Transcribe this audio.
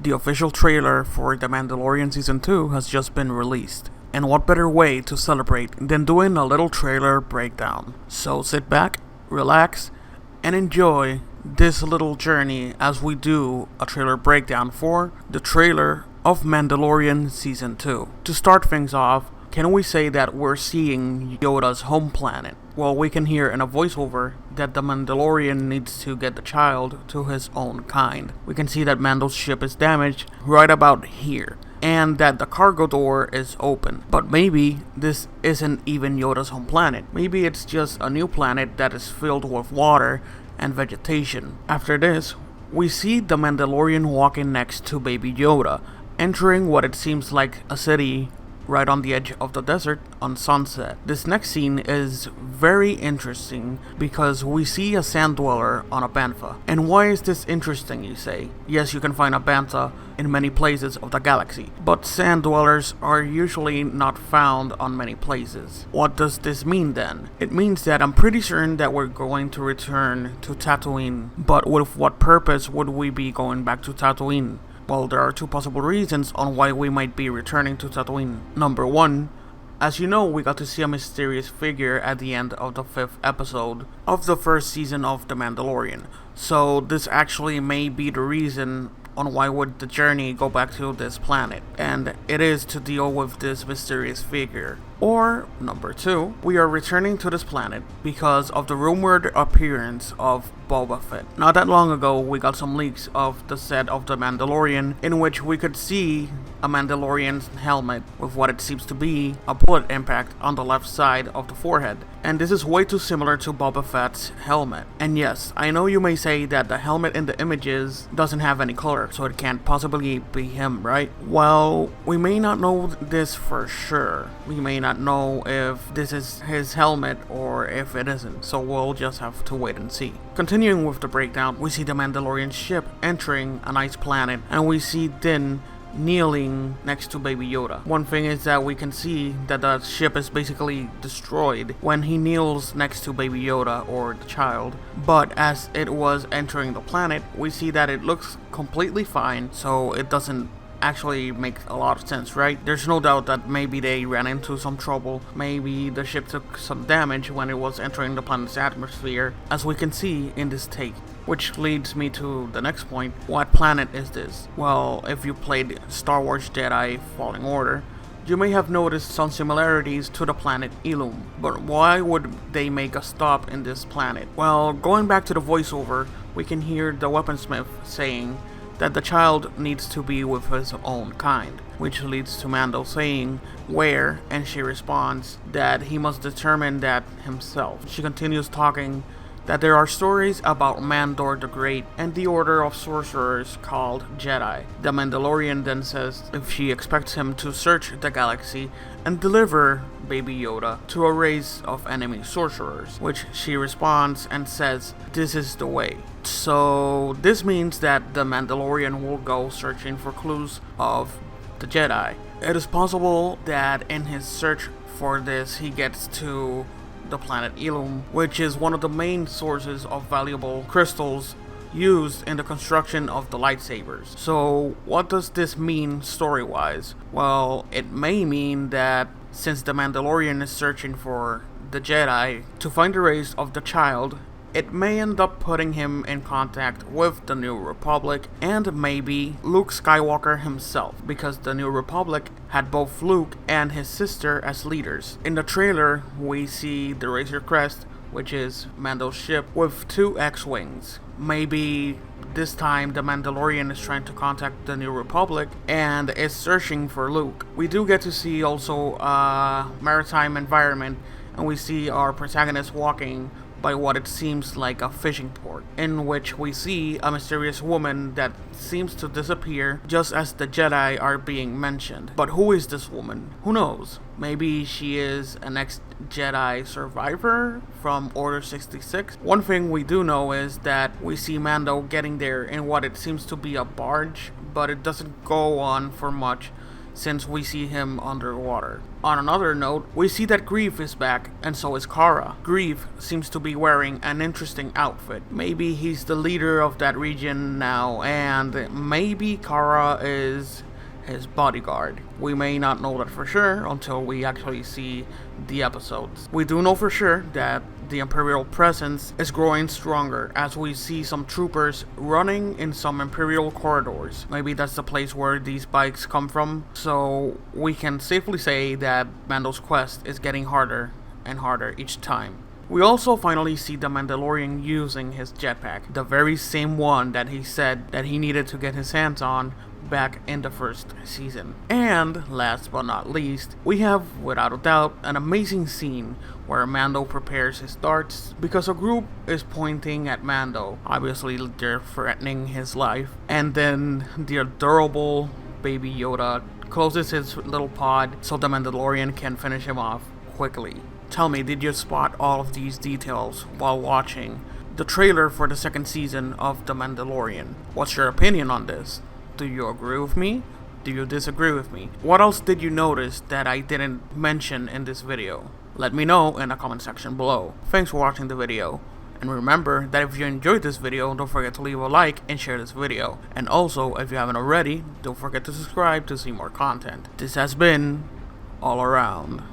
The official trailer for The Mandalorian Season 2 has just been released. And what better way to celebrate than doing a little trailer breakdown? So sit back, relax, and enjoy this little journey as we do a trailer breakdown for the trailer of Mandalorian Season 2. To start things off, can we say that we're seeing Yoda's home planet? Well, we can hear in a voiceover that the Mandalorian needs to get the child to his own kind. We can see that Mando's ship is damaged right about here, and that the cargo door is open. But maybe this isn't even Yoda's home planet. Maybe it's just a new planet that is filled with water and vegetation. After this, we see the Mandalorian walking next to Baby Yoda, entering what it seems like a city right on the edge of the desert on sunset. This next scene is very interesting because we see a sand dweller on a bantha. And why is this interesting, you say? Yes, you can find a bantha in many places of the galaxy, but sand dwellers are usually not found on many places. What does this mean then? It means that I'm pretty certain that we're going to return to Tatooine, but with what purpose would we be going back to Tatooine? Well, there are two possible reasons on why we might be returning to Tatooine. Number one, as you know, we got to see a mysterious figure at the end of the 5th episode of the first season of The Mandalorian. So this actually may be the reason on why would the journey go back to this planet, and it is to deal with this mysterious figure. Or, number two, we are returning to this planet because of the rumored appearance of Boba Fett. Not that long ago, we got some leaks of the set of The Mandalorian in which we could see a Mandalorian's helmet with what it seems to be a bullet impact on the left side of the forehead. And this is way too similar to Boba Fett's helmet. And yes, I know you may say that the helmet in the images doesn't have any color, so it can't possibly be him, right? Well, we may not know this for sure. We may not know if this is his helmet or if it isn't, so we'll just have to wait and see. Continuing with the breakdown, we see the Mandalorian ship entering an ice planet, and we see Din kneeling next to Baby Yoda. One thing is that we can see that the ship is basically destroyed when he kneels next to Baby Yoda or the child, but as it was entering the planet, we see that it looks completely fine, so it doesn't actually make a lot of sense, right? There's no doubt that maybe they ran into some trouble, maybe the ship took some damage when it was entering the planet's atmosphere, as we can see in this take. Which leads me to the next point. What planet is this? Well, if you played Star Wars Jedi Fallen Order, you may have noticed some similarities to the planet Ilum. But why would they make a stop in this planet? Well, going back to the voiceover, we can hear the weaponsmith saying that the child needs to be with his own kind, which leads to Mando saying where, and she responds that he must determine that himself. She continues talking that there are stories about Mandor the Great and the order of sorcerers called Jedi. The Mandalorian then says if she expects him to search the galaxy and deliver Baby Yoda to a race of enemy sorcerers, which she responds and says this is the way. So this means that the Mandalorian will go searching for clues of the Jedi. It is possible that in his search for this he gets to the planet Ilum, which is one of the main sources of valuable crystals used in the construction of the lightsabers. So what does this mean story-wise? Well, it may mean that since the Mandalorian is searching for the Jedi to find the race of the child, it may end up putting him in contact with the New Republic and maybe Luke Skywalker himself, because the New Republic had both Luke and his sister as leaders. In the trailer, we see the Razor Crest, which is Mando's ship, with 2 X-Wings. Maybe this time the Mandalorian is trying to contact the New Republic and is searching for Luke. We do get to see also a maritime environment, and we see our protagonist walking by what it seems like a fishing port, in which we see a mysterious woman that seems to disappear just as the Jedi are being mentioned. But who is this woman? Who knows? Maybe she is an ex-Jedi survivor from Order 66. One thing we do know is that we see Mando getting there in what it seems to be a barge, but it doesn't go on for much, since we see him underwater. On another note, we see that Grief is back, and so is Kara. Grief seems to be wearing an interesting outfit. Maybe he's the leader of that region now, and maybe Kara is his bodyguard. We may not know that for sure until we actually see the episodes. We do know for sure that the Imperial presence is growing stronger as we see some troopers running in some Imperial corridors. Maybe that's the place where these bikes come from, so we can safely say that Mando's quest is getting harder and harder each time. We also finally see the Mandalorian using his jetpack, the very same one that he said that he needed to get his hands on back in the first season. And last but not least, we have, without a doubt, an amazing scene where Mando prepares his darts because a group is pointing at Mando. Obviously, they're threatening his life. And then the adorable baby Yoda closes his little pod so the Mandalorian can finish him off quickly. Tell me, did you spot all of these details while watching the trailer for the second season of The Mandalorian? What's your opinion on this? Do you agree with me? Do you disagree with me? What else did you notice that I didn't mention in this video? Let me know in the comment section below. Thanks for watching the video. And remember that if you enjoyed this video, don't forget to leave a like and share this video. And also, if you haven't already, don't forget to subscribe to see more content. This has been All Around.